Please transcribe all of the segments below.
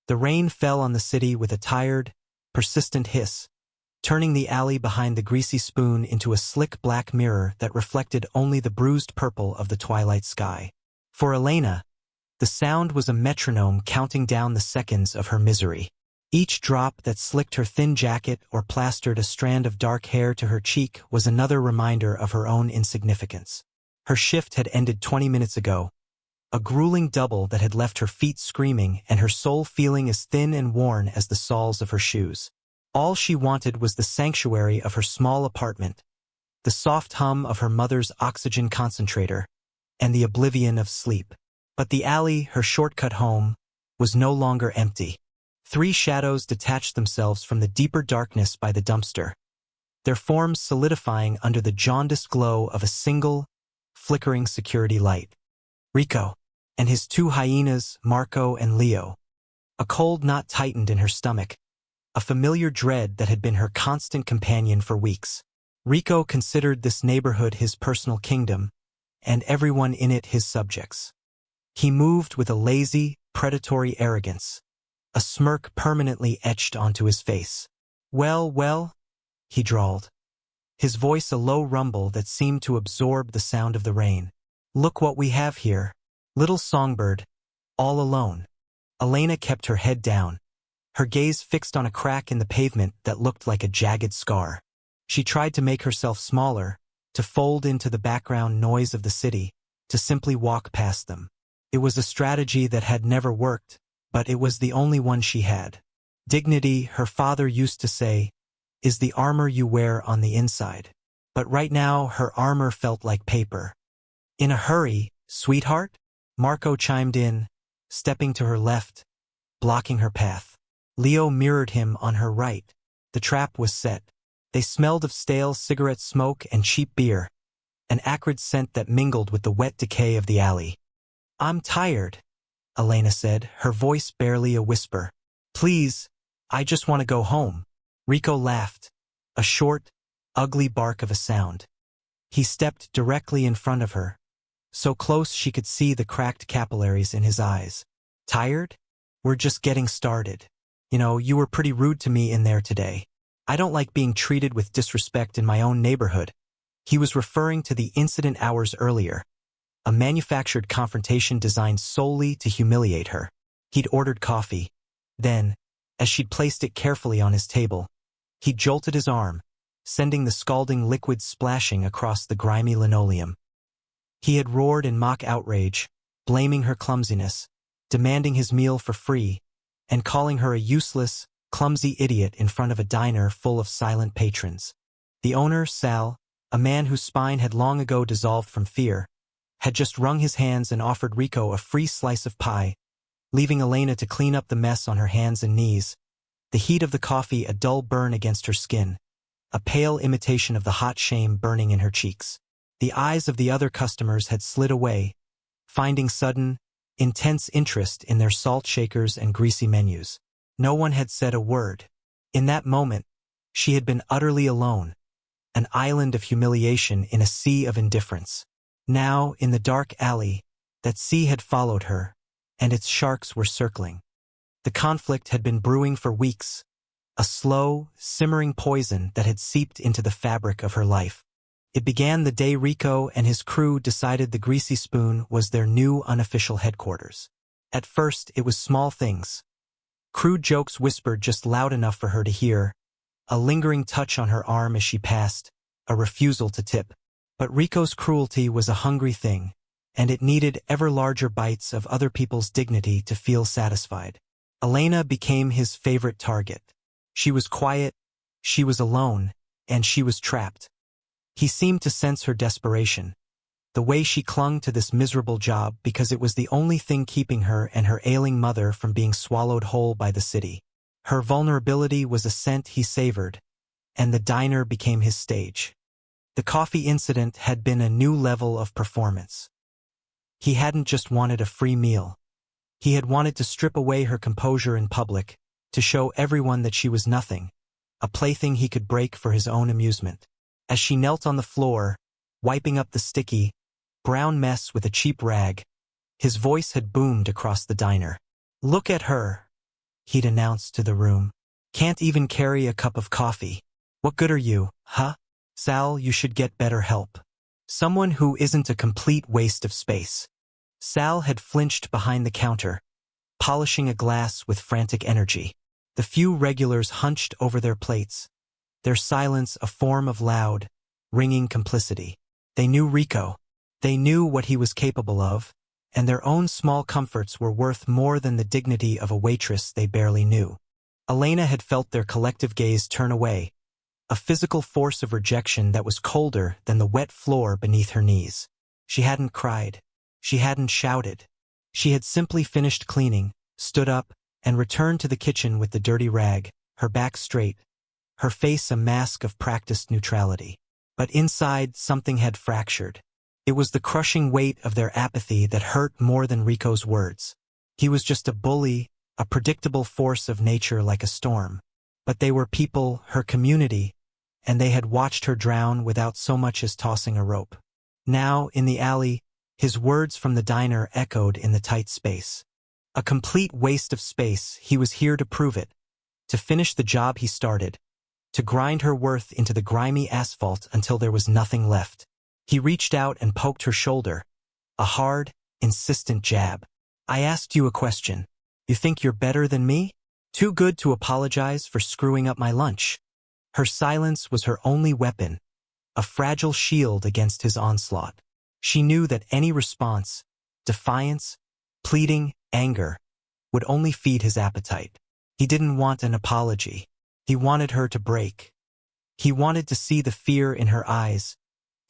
The rain fell on the city with a tired, persistent hiss, turning the alley behind the greasy spoon into a slick black mirror that reflected only the bruised purple of the twilight sky. For Elena, the sound was a metronome counting down the seconds of her misery. Each drop that slicked her thin jacket or plastered a strand of dark hair to her cheek was another reminder of her own insignificance. Her shift had ended 20 minutes ago, a grueling double that had left her feet screaming and her soul feeling as thin and worn as the soles of her shoes. All she wanted was the sanctuary of her small apartment, the soft hum of her mother's oxygen concentrator, and the oblivion of sleep. But the alley, her shortcut home, was no longer empty. 3 shadows detached themselves from the deeper darkness by the dumpster, their forms solidifying under the jaundiced glow of a single, flickering security light. Rico, and his 2 hyenas, Marco and Leo. A cold knot tightened in her stomach, a familiar dread that had been her constant companion for weeks. Rico considered this neighborhood his personal kingdom, and everyone in it his subjects. He moved with a lazy, predatory arrogance, a smirk permanently etched onto his face. Well, he drawled, his voice a low rumble that seemed to absorb the sound of the rain. Look what we have here. Little songbird, all alone. Elena kept her head down, her gaze fixed on a crack in the pavement that looked like a jagged scar. She tried to make herself smaller, to fold into the background noise of the city, to simply walk past them. It was a strategy that had never worked, but it was the only one she had. Dignity, her father used to say, is the armor you wear on the inside. But right now, her armor felt like paper. In a hurry, sweetheart? Marco chimed in, stepping to her left, blocking her path. Leo mirrored him on her right. The trap was set. They smelled of stale cigarette smoke and cheap beer, an acrid scent that mingled with the wet decay of the alley. I'm tired, Elena said, her voice barely a whisper. Please, I just want to go home. Rico laughed, a short, ugly bark of a sound. He stepped directly in front of her, so close she could see the cracked capillaries in his eyes. Tired? We're just getting started. You know, you were pretty rude to me in there today. I don't like being treated with disrespect in my own neighborhood. He was referring to the incident hours earlier, a manufactured confrontation designed solely to humiliate her. He'd ordered coffee. Then, as she'd placed it carefully on his table, he jolted his arm, sending the scalding liquid splashing across the grimy linoleum. He had roared in mock outrage, blaming her clumsiness, demanding his meal for free, and calling her a useless, clumsy idiot in front of a diner full of silent patrons. The owner, Sal, a man whose spine had long ago dissolved from fear, had just wrung his hands and offered Rico a free slice of pie, leaving Elena to clean up the mess on her hands and knees, the heat of the coffee a dull burn against her skin, a pale imitation of the hot shame burning in her cheeks. The eyes of the other customers had slid away, finding sudden, intense interest in their salt shakers and greasy menus. No one had said a word. In that moment, she had been utterly alone, an island of humiliation in a sea of indifference. Now, in the dark alley, that sea had followed her, and its sharks were circling. The conflict had been brewing for weeks, a slow, simmering poison that had seeped into the fabric of her life. It began the day Rico and his crew decided the Greasy Spoon was their new unofficial headquarters. At first, it was small things. Crude jokes whispered just loud enough for her to hear, a lingering touch on her arm as she passed, a refusal to tip. But Rico's cruelty was a hungry thing, and it needed ever larger bites of other people's dignity to feel satisfied. Elena became his favorite target. She was quiet, she was alone, and she was trapped. He seemed to sense her desperation, the way she clung to this miserable job because it was the only thing keeping her and her ailing mother from being swallowed whole by the city. Her vulnerability was a scent he savored, and the diner became his stage. The coffee incident had been a new level of performance. He hadn't just wanted a free meal. He had wanted to strip away her composure in public, to show everyone that she was nothing, a plaything he could break for his own amusement. As she knelt on the floor, wiping up the sticky, brown mess with a cheap rag, his voice had boomed across the diner. Look at her. he'd announced to the room. Can't even carry a cup of coffee. What good are you, huh? Sal, you should get better help. Someone who isn't a complete waste of space. Sal had flinched behind the counter, polishing a glass with frantic energy. The few regulars hunched over their plates, their silence a form of loud, ringing complicity. They knew Rico. They knew what he was capable of, and their own small comforts were worth more than the dignity of a waitress they barely knew. Elena had felt their collective gaze turn away, a physical force of rejection that was colder than the wet floor beneath her knees. She hadn't cried. She hadn't shouted. She had simply finished cleaning, stood up, and returned to the kitchen with the dirty rag, her back straight, her face a mask of practiced neutrality. But inside, something had fractured. It was the crushing weight of their apathy that hurt more than Rico's words. He was just a bully, a predictable force of nature like a storm. But they were people, her community, and they had watched her drown without so much as tossing a rope. Now, in the alley, his words from the diner echoed in the tight space. A complete waste of space, he was here to prove it, to finish the job he started, to grind her worth into the grimy asphalt until there was nothing left. He reached out and poked her shoulder, a hard, insistent jab. I asked you a question. You think you're better than me? Too good to apologize for screwing up my lunch. Her silence was her only weapon, a fragile shield against his onslaught. She knew that any response, defiance, pleading, anger, would only feed his appetite. He didn't want an apology. He wanted her to break. He wanted to see the fear in her eyes,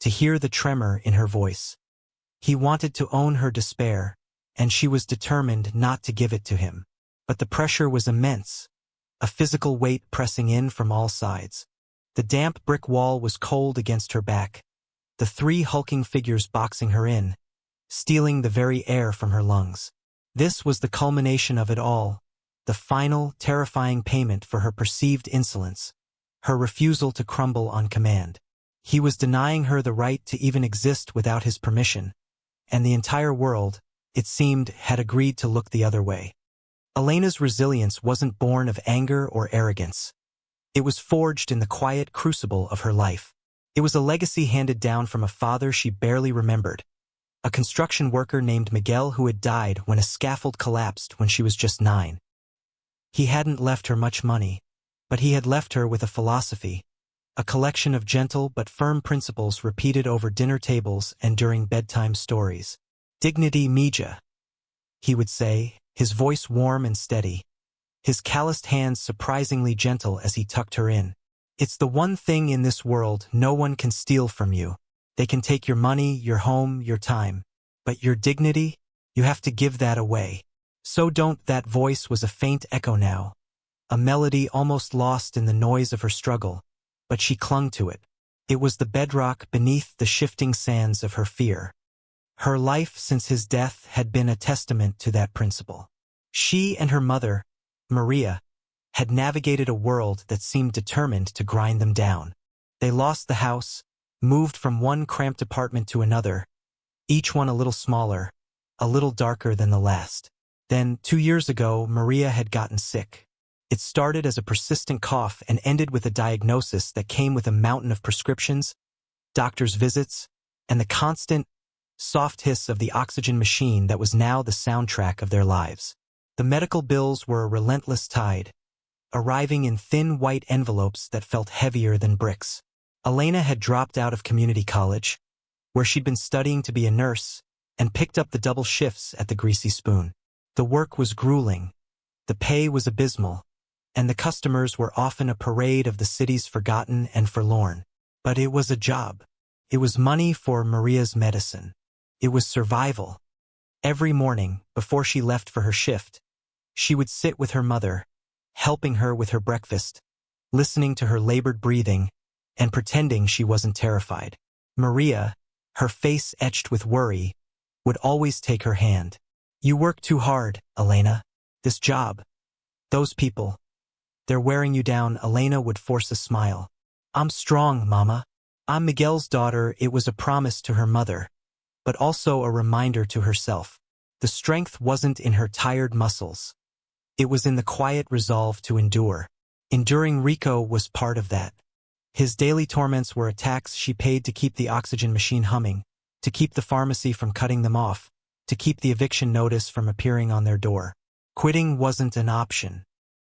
to hear the tremor in her voice. He wanted to own her despair, and she was determined not to give it to him. But the pressure was immense, a physical weight pressing in from all sides. The damp brick wall was cold against her back, the three hulking figures boxing her in, stealing the very air from her lungs. This was the culmination of it all, the final, terrifying payment for her perceived insolence, her refusal to crumble on command. He was denying her the right to even exist without his permission, and the entire world, it seemed, had agreed to look the other way. Elena's resilience wasn't born of anger or arrogance. It was forged in the quiet crucible of her life. It was a legacy handed down from a father she barely remembered, a construction worker named Miguel who had died when a scaffold collapsed when she was just 9. He hadn't left her much money, but he had left her with a philosophy, a collection of gentle but firm principles repeated over dinner tables and during bedtime stories. Dignity mija, he would say, his voice warm and steady, his calloused hands surprisingly gentle as he tucked her in. It's the one thing in this world no one can steal from you. They can take your money, your home, your time. But your dignity, you have to give that away. So don't. That voice was a faint echo now, a melody almost lost in the noise of her struggle, but she clung to it. It was the bedrock beneath the shifting sands of her fear. Her life since his death had been a testament to that principle. She and her mother, Maria, had navigated a world that seemed determined to grind them down. They lost the house, moved from one cramped apartment to another, each one a little smaller, a little darker than the last. Then, 2 years ago, Maria had gotten sick. It started as a persistent cough and ended with a diagnosis that came with a mountain of prescriptions, doctor's visits, and the constant, soft hiss of the oxygen machine that was now the soundtrack of their lives. The medical bills were a relentless tide, arriving in thin white envelopes that felt heavier than bricks. Elena had dropped out of community college, where she'd been studying to be a nurse, and picked up the double shifts at the Greasy Spoon. The work was grueling, the pay was abysmal, and the customers were often a parade of the city's forgotten and forlorn. But it was a job. It was money for Maria's medicine. It was survival. Every morning, before she left for her shift, she would sit with her mother, helping her with her breakfast, listening to her labored breathing, and pretending she wasn't terrified. Maria, her face etched with worry, would always take her hand. You work too hard, Elena. This job. Those people. They're wearing you down. Elena would force a smile. I'm strong, Mama. I'm Miguel's daughter. It was a promise to her mother, but also a reminder to herself. The strength wasn't in her tired muscles. It was in the quiet resolve to endure. Enduring Rico was part of that. His daily torments were a tax she paid to keep the oxygen machine humming, to keep the pharmacy from cutting them off, to keep the eviction notice from appearing on their door. Quitting wasn't an option.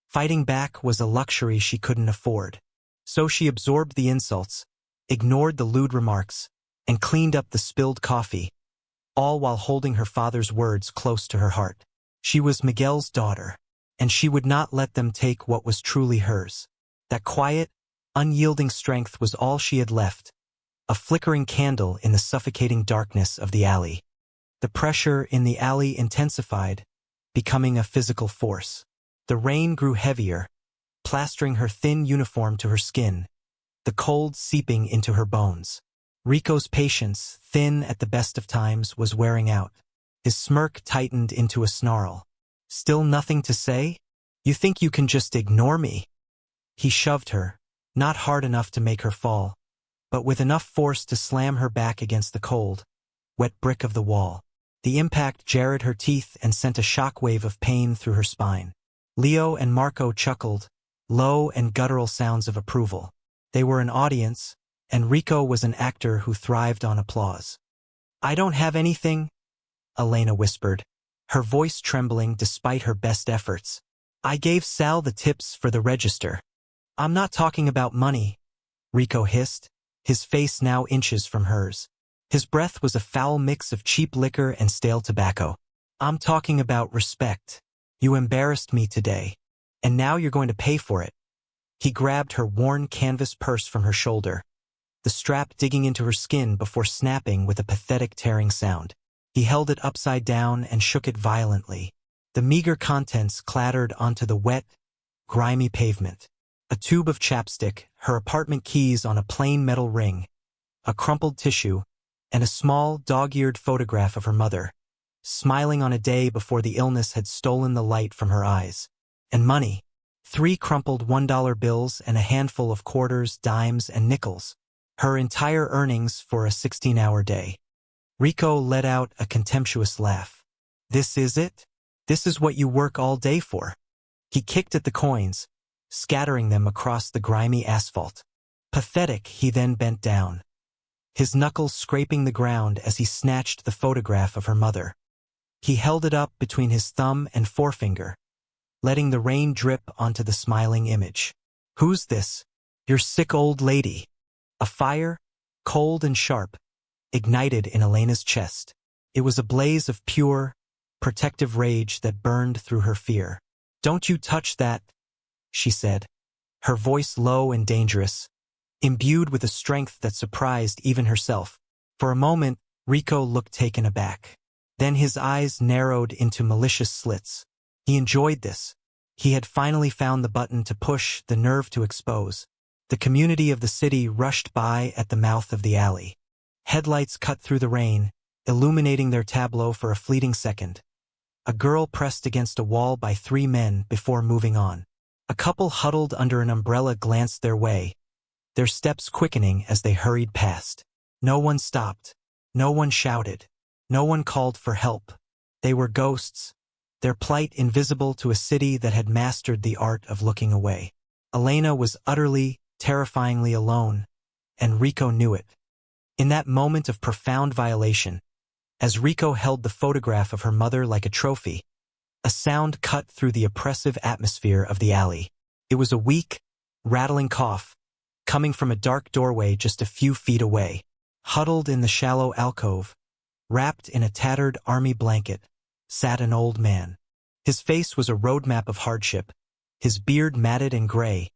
Fighting back was a luxury she couldn't afford. So she absorbed the insults, ignored the lewd remarks, and cleaned up the spilled coffee, all while holding her father's words close to her heart. She was Miguel's daughter, and she would not let them take what was truly hers. That quiet, unyielding strength was all she had left, a flickering candle in the suffocating darkness of the alley. The pressure in the alley intensified, becoming a physical force. The rain grew heavier, plastering her thin uniform to her skin, the cold seeping into her bones. Rico's patience, thin at the best of times, was wearing out. His smirk tightened into a snarl. Still nothing to say? You think you can just ignore me? He shoved her, not hard enough to make her fall, but with enough force to slam her back against the cold, wet brick of the wall. The impact jarred her teeth and sent a shockwave of pain through her spine. Leo and Marco chuckled, low and guttural sounds of approval. They were an audience, and Rico was an actor who thrived on applause. "I don't have anything," Elena whispered, her voice trembling despite her best efforts. "I gave Sal the tips for the register." "I'm not talking about money," Rico hissed, his face now inches from hers. His breath was a foul mix of cheap liquor and stale tobacco. "I'm talking about respect. You embarrassed me today, and now you're going to pay for it." He grabbed her worn canvas purse from her shoulder, the strap digging into her skin before snapping with a pathetic tearing sound. He held it upside down and shook it violently. The meager contents clattered onto the wet, grimy pavement. A tube of chapstick, her apartment keys on a plain metal ring, a crumpled tissue, and a small, dog-eared photograph of her mother, smiling on a day before the illness had stolen the light from her eyes. And money. 3 crumpled $1 bills and a handful of quarters, dimes, and nickels. Her entire earnings for a 16-hour day. Rico let out a contemptuous laugh. "This is it? This is what you work all day for?" He kicked at the coins, scattering them across the grimy asphalt. Pathetic, he then bent down, his knuckles scraping the ground as he snatched the photograph of her mother. He held it up between his thumb and forefinger, letting the rain drip onto the smiling image. "Who's this?" "Your sick old lady." A fire, cold and sharp, ignited in Elena's chest. It was a blaze of pure, protective rage that burned through her fear. "Don't you touch that," she said, her voice low and dangerous, imbued with a strength that surprised even herself. For a moment, Rico looked taken aback. Then his eyes narrowed into malicious slits. He enjoyed this. He had finally found the button to push, the nerve to expose. The community of the city rushed by at the mouth of the alley. Headlights cut through the rain, illuminating their tableau for a fleeting second. A girl pressed against a wall by 3 men before moving on. A couple huddled under an umbrella glanced their way, their steps quickening as they hurried past. No one stopped. No one shouted. No one called for help. They were ghosts, their plight invisible to a city that had mastered the art of looking away. Elena was utterly, terrifyingly alone, and Rico knew it. In that moment of profound violation, as Rico held the photograph of her mother like a trophy, a sound cut through the oppressive atmosphere of the alley. It was a weak, rattling cough, coming from a dark doorway just a few feet away. Huddled in the shallow alcove, wrapped in a tattered army blanket, sat an old man. His face was a roadmap of hardship, his beard matted and gray,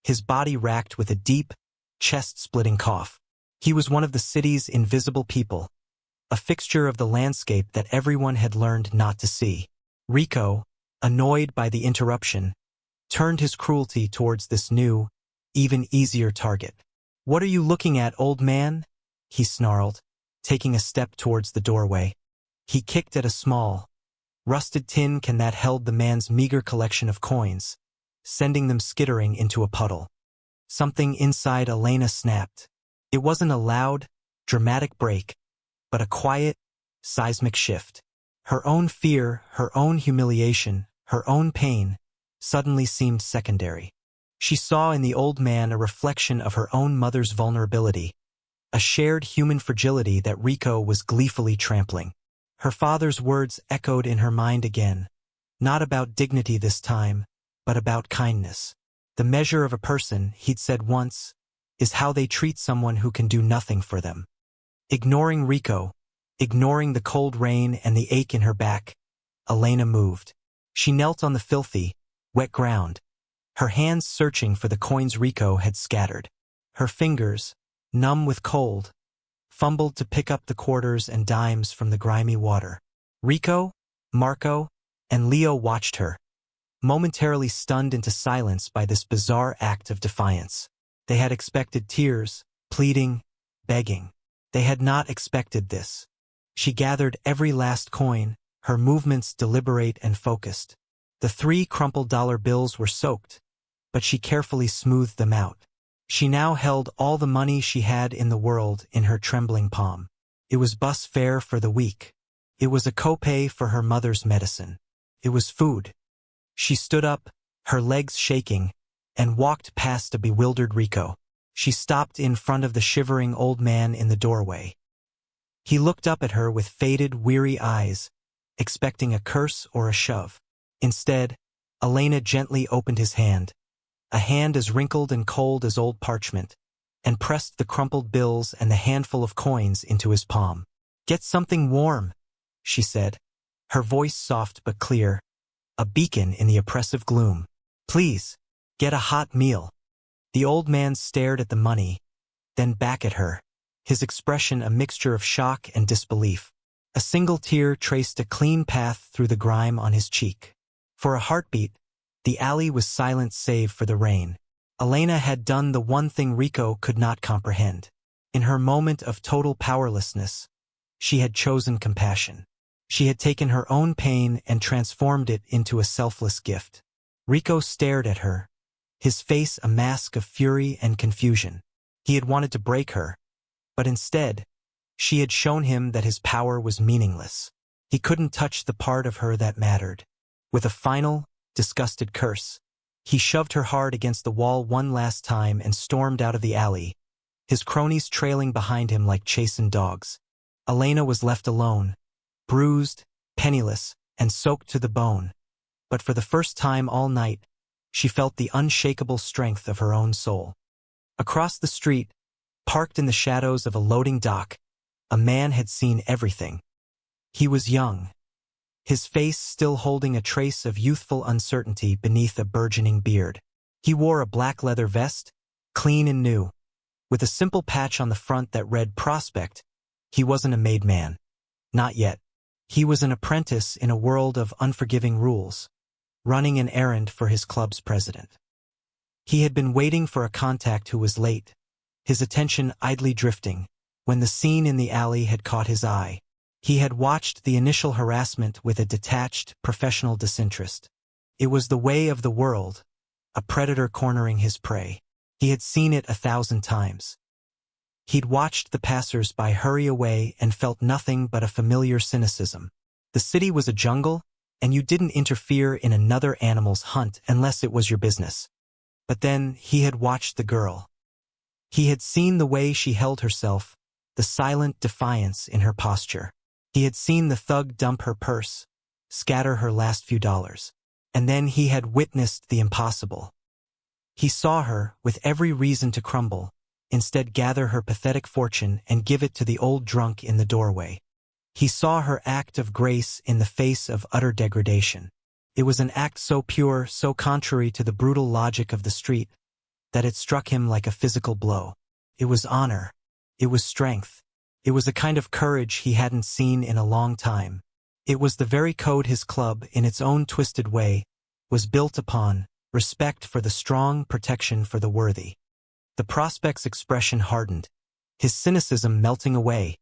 his body racked with a deep, chest-splitting cough. He was one of the city's invisible people, a fixture of the landscape that everyone had learned not to see. Rico, annoyed by the interruption, turned his cruelty towards this new, even easier target. "What are you looking at, old man?" he snarled, taking a step towards the doorway. He kicked at a small, rusted tin can that held the man's meager collection of coins, sending them skittering into a puddle. Something inside Elena snapped. It wasn't a loud, dramatic break, but a quiet, seismic shift. Her own fear, her own humiliation, her own pain, suddenly seemed secondary. She saw in the old man a reflection of her own mother's vulnerability, a shared human fragility that Rico was gleefully trampling. Her father's words echoed in her mind again, not about dignity this time, but about kindness. The measure of a person, he'd said once, is how they treat someone who can do nothing for them. Ignoring Rico, ignoring the cold rain and the ache in her back, Elena moved. She knelt on the filthy, wet ground, her hands searching for the coins Rico had scattered. Her fingers, numb with cold, fumbled to pick up the quarters and dimes from the grimy water. Rico, Marco, and Leo watched her, momentarily stunned into silence by this bizarre act of defiance. They had expected tears, pleading, begging. They had not expected this. She gathered every last coin, her movements deliberate and focused. The 3 crumpled dollar bills were soaked, but she carefully smoothed them out. She now held all the money she had in the world in her trembling palm. It was bus fare for the week. It was a copay for her mother's medicine. It was food. She stood up, her legs shaking, and walked past a bewildered Rico. She stopped in front of the shivering old man in the doorway. He looked up at her with faded, weary eyes, expecting a curse or a shove. Instead, Elena gently opened his hand, a hand as wrinkled and cold as old parchment, and pressed the crumpled bills and the handful of coins into his palm. "Get something warm," she said, her voice soft but clear, a beacon in the oppressive gloom. "Please, get a hot meal." The old man stared at the money, then back at her, his expression a mixture of shock and disbelief. A single tear traced a clean path through the grime on his cheek. For a heartbeat, the alley was silent save for the rain. Elena had done the one thing Rico could not comprehend. In her moment of total powerlessness, she had chosen compassion. She had taken her own pain and transformed it into a selfless gift. Rico stared at her, his face a mask of fury and confusion. He had wanted to break her, but instead, she had shown him that his power was meaningless. He couldn't touch the part of her that mattered. With a final, disgusted curse, he shoved her hard against the wall one last time and stormed out of the alley, his cronies trailing behind him like chastened dogs. Elena was left alone, bruised, penniless, and soaked to the bone. But for the first time all night, she felt the unshakable strength of her own soul. Across the street, parked in the shadows of a loading dock, a man had seen everything. He was young, his face still holding a trace of youthful uncertainty beneath a burgeoning beard. He wore a black leather vest, clean and new, with a simple patch on the front that read Prospect. He wasn't a made man. Not yet. He was an apprentice in a world of unforgiving rules, running an errand for his club's president. He had been waiting for a contact who was late, his attention idly drifting, when the scene in the alley had caught his eye. He had watched the initial harassment with a detached, professional disinterest. It was the way of the world, a predator cornering his prey. He had seen it 1,000 times. He'd watched the passers-by hurry away and felt nothing but a familiar cynicism. The city was a jungle, and you didn't interfere in another animal's hunt unless it was your business. But then he had watched the girl. He had seen the way she held herself, the silent defiance in her posture. He had seen the thug dump her purse, scatter her last few dollars. And then he had witnessed the impossible. He saw her, with every reason to crumble, instead gather her pathetic fortune and give it to the old drunk in the doorway. He saw her act of grace in the face of utter degradation. It was an act so pure, so contrary to the brutal logic of the street, that it struck him like a physical blow. It was honor. It was strength. It was a kind of courage he hadn't seen in a long time. It was the very code his club, in its own twisted way, was built upon: respect for the strong, protection for the worthy. The Prospect's expression hardened, his cynicism melting away,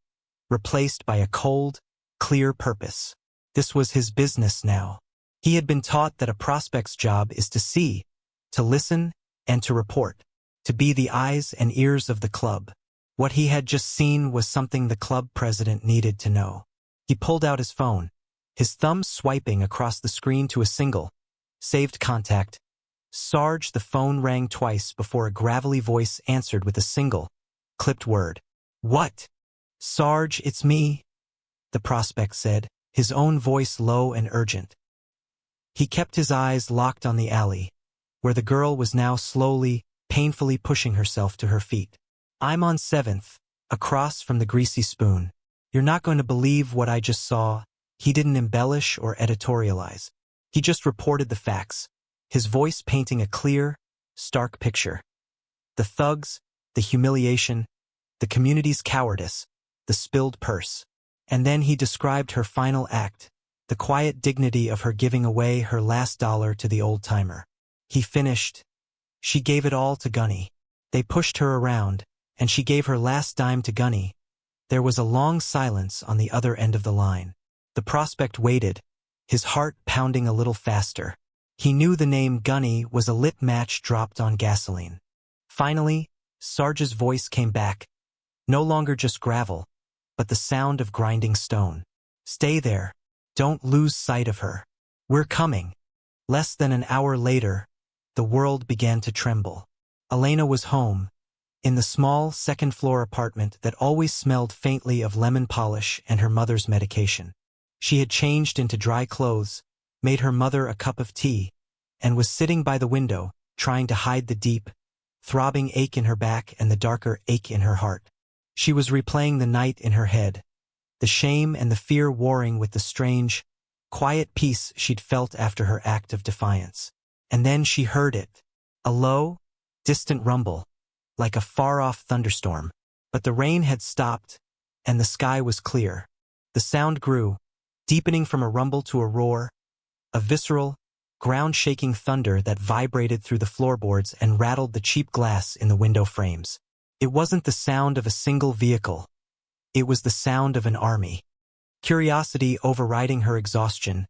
replaced by a cold, clear purpose. This was his business now. He had been taught that a Prospect's job is to see, to listen, and to report, to be the eyes and ears of the club. What he had just seen was something the club president needed to know. He pulled out his phone, his thumb swiping across the screen to a single, Saved contact. Sarge, the phone rang twice before a gravelly voice answered with a single, clipped word. What? Sarge, it's me, the prospect said, his own voice low and urgent. He kept his eyes locked on the alley, where the girl was now slowly, painfully pushing herself to her feet. I'm on 7th, across from the Greasy Spoon. You're not going to believe what I just saw. He didn't embellish or editorialize. He just reported the facts, his voice painting a clear, stark picture. The thugs, the humiliation, the community's cowardice, the spilled purse. And then he described her final act, the quiet dignity of her giving away her last dollar to the old-timer. He finished. She gave it all to Gunny. They pushed her around, and she gave her last dime to Gunny. There was a long silence on the other end of the line. The prospect waited, his heart pounding a little faster. He knew the name Gunny was a lit match dropped on gasoline. Finally, Sarge's voice came back. No longer just gravel, but the sound of grinding stone. Stay there. Don't lose sight of her. We're coming. Less than an hour later, the world began to tremble. Elena was home, in the small second-floor apartment that always smelled faintly of lemon polish and her mother's medication. She had changed into dry clothes, made her mother a cup of tea, and was sitting by the window, trying to hide the deep, throbbing ache in her back and the darker ache in her heart. She was replaying the night in her head, the shame and the fear warring with the strange, quiet peace she'd felt after her act of defiance. And then she heard it, a low, distant rumble, like a far-off thunderstorm. But the rain had stopped, and the sky was clear. The sound grew, deepening from a rumble to a roar, a visceral, ground-shaking thunder that vibrated through the floorboards and rattled the cheap glass in the window frames. It wasn't the sound of a single vehicle. It was the sound of an army. Curiosity overriding her exhaustion,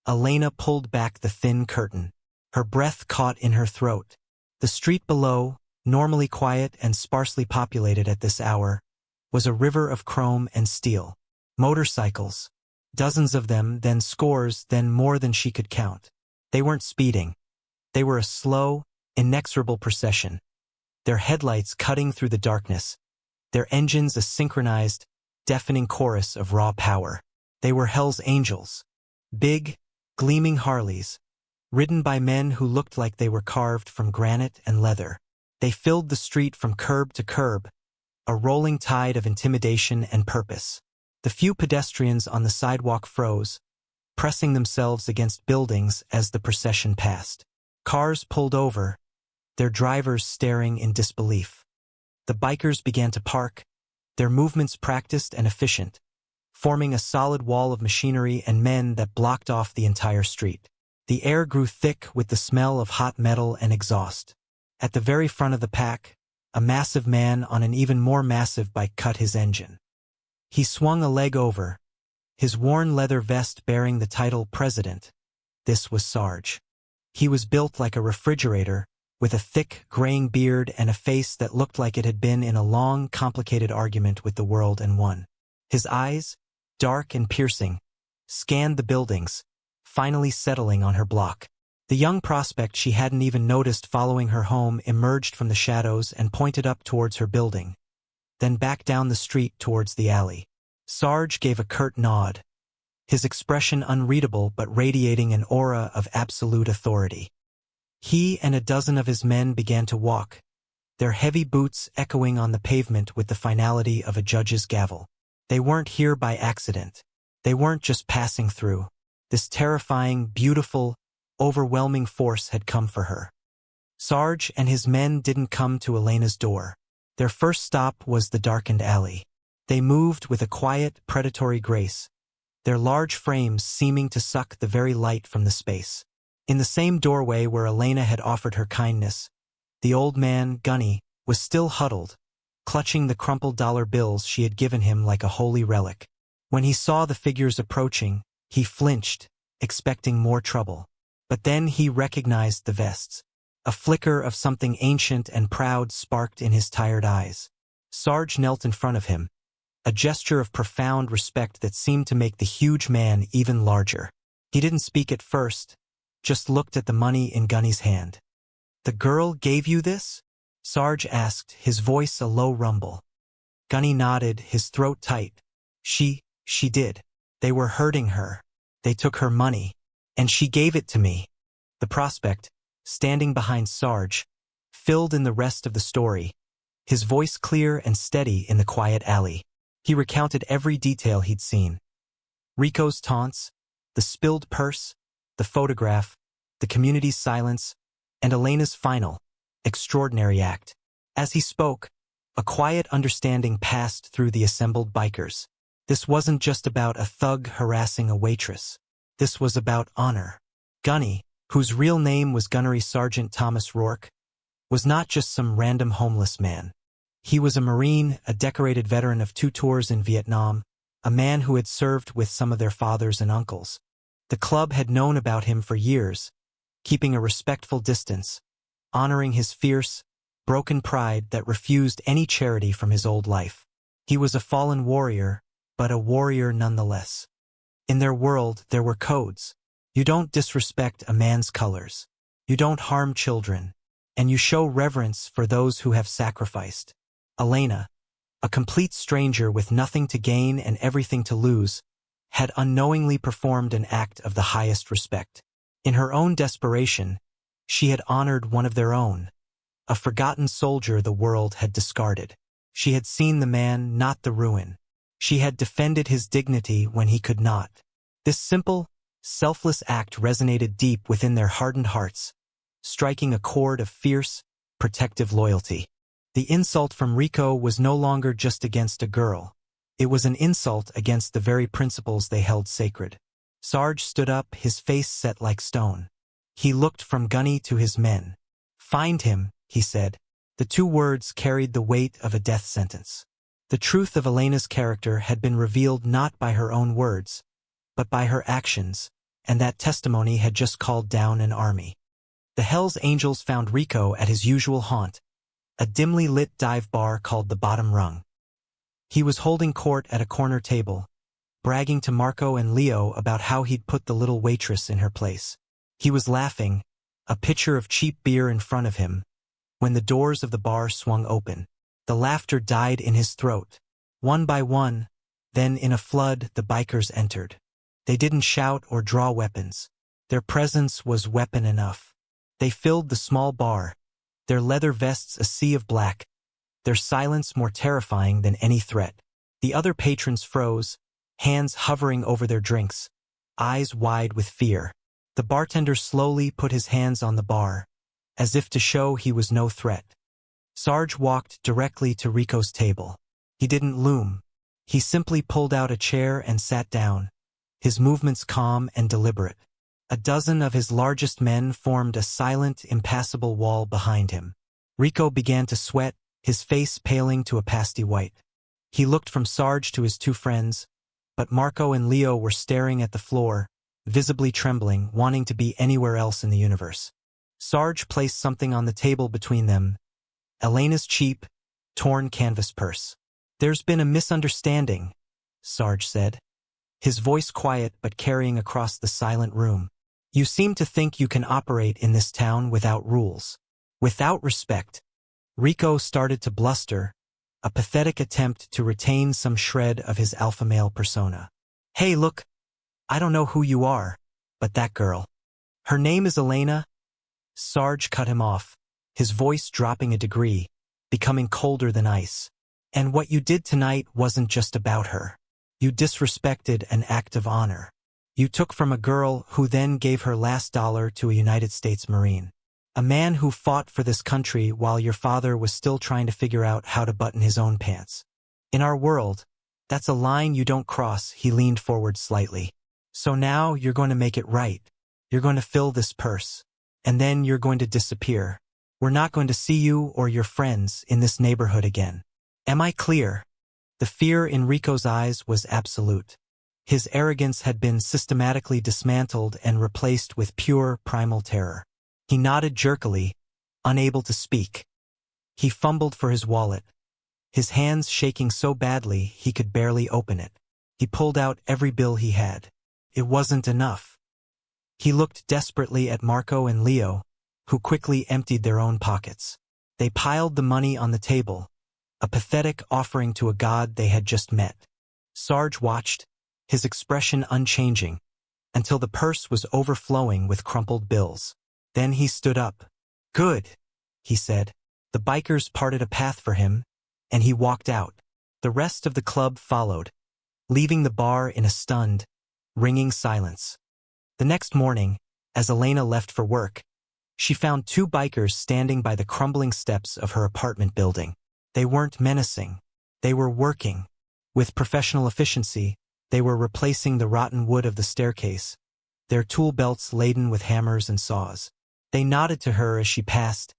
Elena pulled back the thin curtain. Her breath caught in her throat. The street below, normally quiet and sparsely populated at this hour, was a river of chrome and steel. Motorcycles. Dozens of them, then scores, then more than she could count. They weren't speeding. They were a slow, inexorable procession, their headlights cutting through the darkness, their engines a synchronized, deafening chorus of raw power. They were Hell's Angels. Big, gleaming Harleys, ridden by men who looked like they were carved from granite and leather. They filled the street from curb to curb, a rolling tide of intimidation and purpose. The few pedestrians on the sidewalk froze, pressing themselves against buildings as the procession passed. Cars pulled over, their drivers staring in disbelief. The bikers began to park, their movements practiced and efficient, forming a solid wall of machinery and men that blocked off the entire street. The air grew thick with the smell of hot metal and exhaust. At the very front of the pack, a massive man on an even more massive bike cut his engine. He swung a leg over, his worn leather vest bearing the title President. This was Sarge. He was built like a refrigerator, with a thick, graying beard and a face that looked like it had been in a long, complicated argument with the world and won. His eyes, dark and piercing, scanned the buildings, finally settling on her block. The young prospect she hadn't even noticed following her home emerged from the shadows and pointed up towards her building, then back down the street towards the alley. Sarge gave a curt nod, his expression unreadable but radiating an aura of absolute authority. He and a dozen of his men began to walk, their heavy boots echoing on the pavement with the finality of a judge's gavel. They weren't here by accident. They weren't just passing through. This terrifying, beautiful, overwhelming force had come for her. Sarge and his men didn't come to Elena's door. Their first stop was the darkened alley. They moved with a quiet, predatory grace, their large frames seeming to suck the very light from the space. In the same doorway where Elena had offered her kindness, the old man, Gunny, was still huddled, clutching the crumpled dollar bills she had given him like a holy relic. When he saw the figures approaching, he flinched, expecting more trouble. But then he recognized the vests. A flicker of something ancient and proud sparked in his tired eyes. Sarge knelt in front of him, a gesture of profound respect that seemed to make the huge man even larger. He didn't speak at first, just looked at the money in Gunny's hand. "The girl gave you this?" Sarge asked, his voice a low rumble. Gunny nodded, his throat tight. She did. They were hurting her. They took her money. And she gave it to me." The prospect, standing behind Sarge, filled in the rest of the story, his voice clear and steady in the quiet alley. He recounted every detail he'd seen. Rico's taunts, the spilled purse, the photograph, the community's silence, and Elena's final, extraordinary act. As he spoke, a quiet understanding passed through the assembled bikers. This wasn't just about a thug harassing a waitress. This was about honor. Gunny, whose real name was Gunnery Sergeant Thomas Rourke, was not just some random homeless man. He was a Marine, a decorated veteran of 2 tours in Vietnam, a man who had served with some of their fathers and uncles. The club had known about him for years, keeping a respectful distance, honoring his fierce, broken pride that refused any charity from his old life. He was a fallen warrior, but a warrior nonetheless. In their world, there were codes. You don't disrespect a man's colors. You don't harm children. And you show reverence for those who have sacrificed. Elena, a complete stranger with nothing to gain and everything to lose, had unknowingly performed an act of the highest respect. In her own desperation, she had honored one of their own, a forgotten soldier the world had discarded. She had seen the man, not the ruin. She had defended his dignity when he could not. This simple, selfless act resonated deep within their hardened hearts, striking a chord of fierce, protective loyalty. The insult from Rico was no longer just against a girl. It was an insult against the very principles they held sacred. Sarge stood up, his face set like stone. He looked from Gunny to his men. "Find him," he said. The 2 words carried the weight of a death sentence. The truth of Elena's character had been revealed not by her own words, but by her actions, and that testimony had just called down an army. The Hells Angels found Rico at his usual haunt, a dimly lit dive bar called the Bottom Rung. He was holding court at a corner table, bragging to Marco and Leo about how he'd put the little waitress in her place. He was laughing, a pitcher of cheap beer in front of him, when the doors of the bar swung open. The laughter died in his throat. One by one, then in a flood, the bikers entered. They didn't shout or draw weapons. Their presence was weapon enough. They filled the small bar, their leather vests a sea of black, their silence more terrifying than any threat. The other patrons froze, hands hovering over their drinks, eyes wide with fear. The bartender slowly put his hands on the bar, as if to show he was no threat. Sarge walked directly to Rico's table. He didn't loom. He simply pulled out a chair and sat down, his movements calm and deliberate. A dozen of his largest men formed a silent, impassable wall behind him. Rico began to sweat, his face paling to a pasty white. He looked from Sarge to his 2 friends, but Marco and Leo were staring at the floor, visibly trembling, wanting to be anywhere else in the universe. Sarge placed something on the table between them, Elena's cheap, torn canvas purse. "There's been a misunderstanding," Sarge said, his voice quiet but carrying across the silent room. "You seem to think you can operate in this town without rules, without respect." Rico started to bluster, a pathetic attempt to retain some shred of his alpha male persona. "Hey, look, I don't know who you are, but that girl. Her name is Elena." Sarge cut him off, his voice dropping a degree, becoming colder than ice. "And what you did tonight wasn't just about her. You disrespected an act of honor. You took from a girl who then gave her last dollar to a United States Marine. A man who fought for this country while your father was still trying to figure out how to button his own pants. In our world, that's a line you don't cross." He leaned forward slightly. "So now you're going to make it right. You're going to fill this purse. And then you're going to disappear. We're not going to see you or your friends in this neighborhood again. Am I clear?" The fear in Rico's eyes was absolute. His arrogance had been systematically dismantled and replaced with pure, primal terror. He nodded jerkily, unable to speak. He fumbled for his wallet, his hands shaking so badly he could barely open it. He pulled out every bill he had. It wasn't enough. He looked desperately at Marco and Leo, who quickly emptied their own pockets. They piled the money on the table, a pathetic offering to a god they had just met. Sarge watched, his expression unchanging, until the purse was overflowing with crumpled bills. Then he stood up. "Good," he said. The bikers parted a path for him, and he walked out. The rest of the club followed, leaving the bar in a stunned, ringing silence. The next morning, as Elena left for work, she found two bikers standing by the crumbling steps of her apartment building. They weren't menacing. They were working. With professional efficiency, they were replacing the rotten wood of the staircase, their tool belts laden with hammers and saws. They nodded to her as she passed,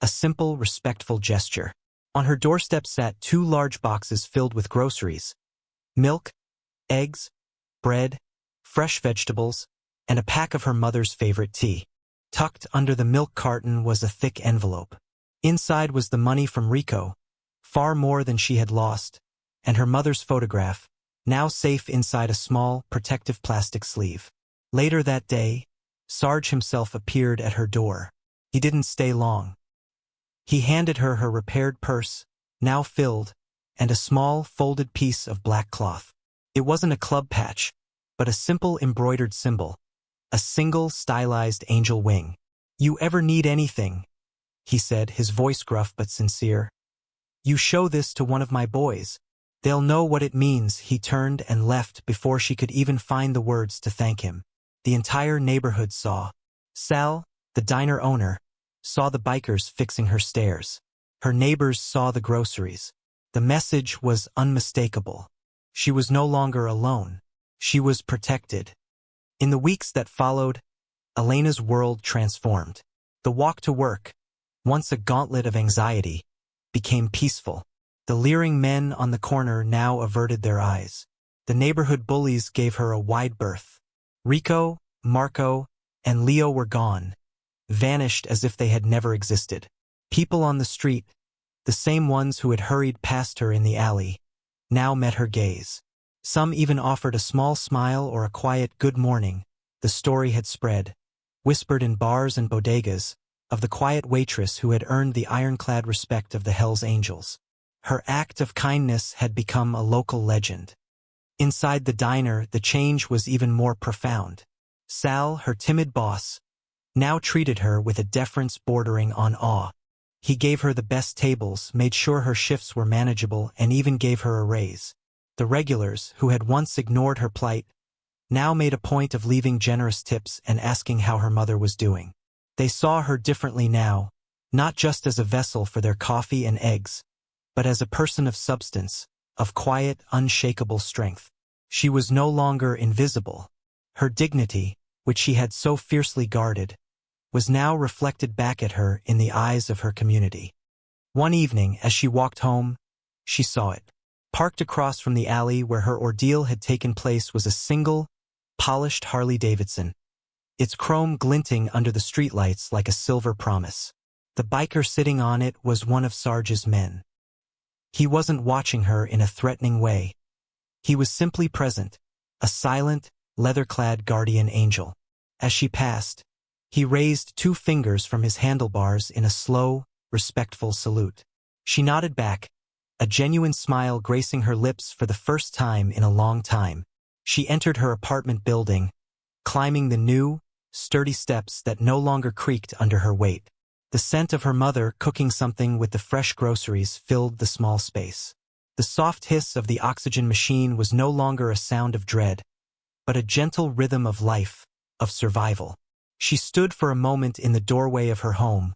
a simple, respectful gesture. On her doorstep sat two large boxes filled with groceries: milk, eggs, bread, fresh vegetables, and a pack of her mother's favorite tea. Tucked under the milk carton was a thick envelope. Inside was the money from Rico, far more than she had lost, and her mother's photograph, now safe inside a small, protective plastic sleeve. Later that day, Sarge himself appeared at her door. He didn't stay long. He handed her her repaired purse, now filled, and a small, folded piece of black cloth. It wasn't a club patch, but a simple embroidered symbol, a single stylized angel wing. "You ever need anything," he said, his voice gruff but sincere, "you show this to one of my boys. They'll know what it means." He turned and left before she could even find the words to thank him. The entire neighborhood saw. Sal, the diner owner, saw the bikers fixing her stairs. Her neighbors saw the groceries. The message was unmistakable. She was no longer alone. She was protected. In the weeks that followed, Elena's world transformed. The walk to work, once a gauntlet of anxiety, became peaceful. The leering men on the corner now averted their eyes. The neighborhood bullies gave her a wide berth. Rico, Marco, and Leo were gone, vanished as if they had never existed. People on the street, the same ones who had hurried past her in the alley, now met her gaze. Some even offered a small smile or a quiet good morning. The story had spread, whispered in bars and bodegas, of the quiet waitress who had earned the ironclad respect of the Hells Angels. Her act of kindness had become a local legend. Inside the diner, the change was even more profound. Sal, her timid boss, now treated her with a deference bordering on awe. He gave her the best tables, made sure her shifts were manageable, and even gave her a raise. The regulars, who had once ignored her plight, now made a point of leaving generous tips and asking how her mother was doing. They saw her differently now, not just as a vessel for their coffee and eggs, but as a person of substance, of quiet, unshakable strength. She was no longer invisible. Her dignity, which she had so fiercely guarded, was now reflected back at her in the eyes of her community. One evening, as she walked home, she saw it. Parked across from the alley where her ordeal had taken place was a single, polished Harley-Davidson, its chrome glinting under the streetlights like a silver promise. The biker sitting on it was one of Sarge's men. He wasn't watching her in a threatening way. He was simply present, a silent, leather-clad guardian angel. As she passed, he raised 2 fingers from his handlebars in a slow, respectful salute. She nodded back, a genuine smile gracing her lips for the first time in a long time. She entered her apartment building, climbing the new, sturdy steps that no longer creaked under her weight. The scent of her mother cooking something with the fresh groceries filled the small space. The soft hiss of the oxygen machine was no longer a sound of dread, but a gentle rhythm of life, of survival. She stood for a moment in the doorway of her home,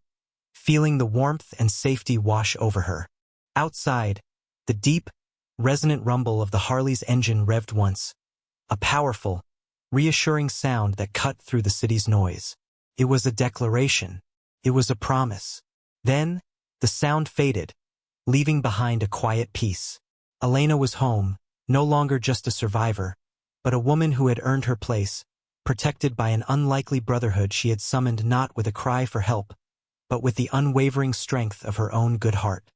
feeling the warmth and safety wash over her. Outside, the deep, resonant rumble of the Harley's engine revved once, a powerful, reassuring sound that cut through the city's noise. It was a declaration. It was a promise. Then, the sound faded, leaving behind a quiet peace. Elena was home, no longer just a survivor, but a woman who had earned her place, protected by an unlikely brotherhood she had summoned not with a cry for help, but with the unwavering strength of her own good heart.